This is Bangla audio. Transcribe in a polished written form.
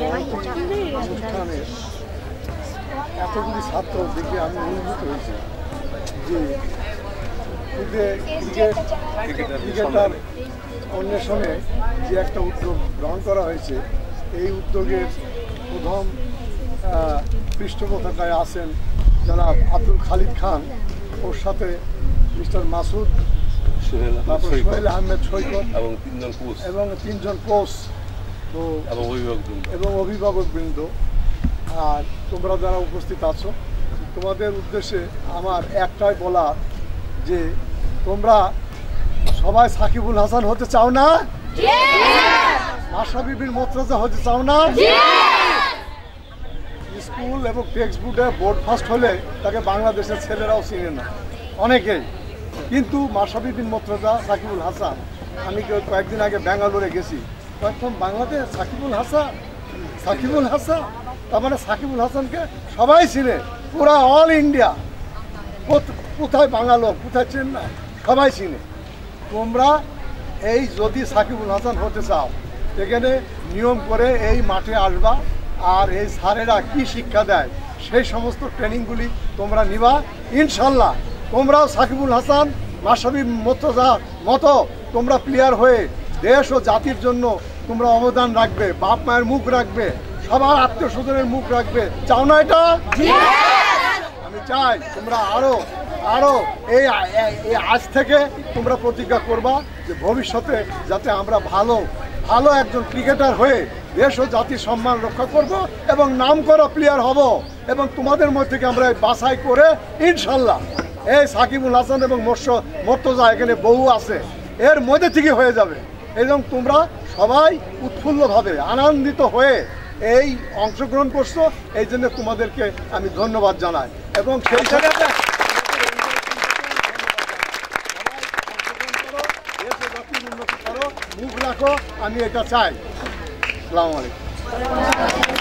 অনুষ্ঠানে এতগুলি ছাত্র দেখে আমি অনুভূত হয়েছি যে ক্রিকেটার অন্বেষণে যে একটা উদ্যোগ গ্রহণ করা হয়েছে, এই উদ্যোগের প্রথম পৃষ্ঠপোষকায় আছেন জনাব আব্দুল খালিদ খান, ওর সাথে মিস্টার মাসুদ, তারপর সোহেল আহমেদ সৈকত এবং তিনজন কোচ তো এবং অভিভাবকবৃন্দ। আর তোমরা যারা উপস্থিত আছো, তোমাদের উদ্দেশ্যে আমার একটাই বলা যে তোমরা সবাই সাকিবুল হাসান হতে চাও না? মাশরাফি বিন মুর্তজা হতে চাও না? স্কুল এবং টেক্সট বুকে বোর্ড ফার্স্ট হলে তাকে বাংলাদেশের ছেলেরাও চিনে না অনেকেই, কিন্তু মাশরাফি বিন মুর্তজা, সাকিবুল হাসান, আমি কয়েকদিন আগে ব্যাঙ্গালোরে গেছি, প্রথম বাংলাদেশ সাকিবুল হাসান, তার মানে সাকিবুল হাসানকে সবাই চিনে, পুরা অল ইন্ডিয়া, কোথায় বাঙালো কোথায় চেন্নাই সবাই চিনে। তোমরা এই যদি সাকিবুল হাসান হতে চাও, এখানে নিয়ম করে এই মাঠে আসবা, আর এই স্যারেরা কি শিক্ষা দেয় সেই সমস্ত ট্রেনিংগুলি তোমরা নিবা। ইনশাল্লাহ তোমরাও সাকিবুল হাসান, মাশরাফি মুর্তজার মতো তোমরা প্লেয়ার হয়ে দেশ ও জাতির জন্য তোমরা অবদান রাখবে, বাপ মায়ের মুখ রাখবে, সবার আত্মীয় স্বজনের মুখ রাখবে। চাও না এটা? আমি চাই তোমরা আরো এই আজ থেকে তোমরা প্রতিজ্ঞা করবা যে ভবিষ্যতে যাতে আমরা ভালো একজন ক্রিকেটার হয়ে দেশ ও জাতির সম্মান রক্ষা করব এবং নামকরা প্লেয়ার হব, এবং তোমাদের মধ্যে থেকে আমরা বাছাই করে ইনশাল্লাহ এই সাকিবুল হাসান এবং মুর্তজা, এখানে বহু আছে, এর মধ্যে থেকে হয়ে যাবে। এবং তোমরা সবাই উৎফুল্লভাবে আনন্দিত হয়ে এই অংশগ্রহণ করছো, এই জন্য তোমাদেরকে আমি ধন্যবাদ জানাই। এবং সেই জায়গাতে মুখ রাখো, আমি এটা চাই। আসসালামু আলাইকুম।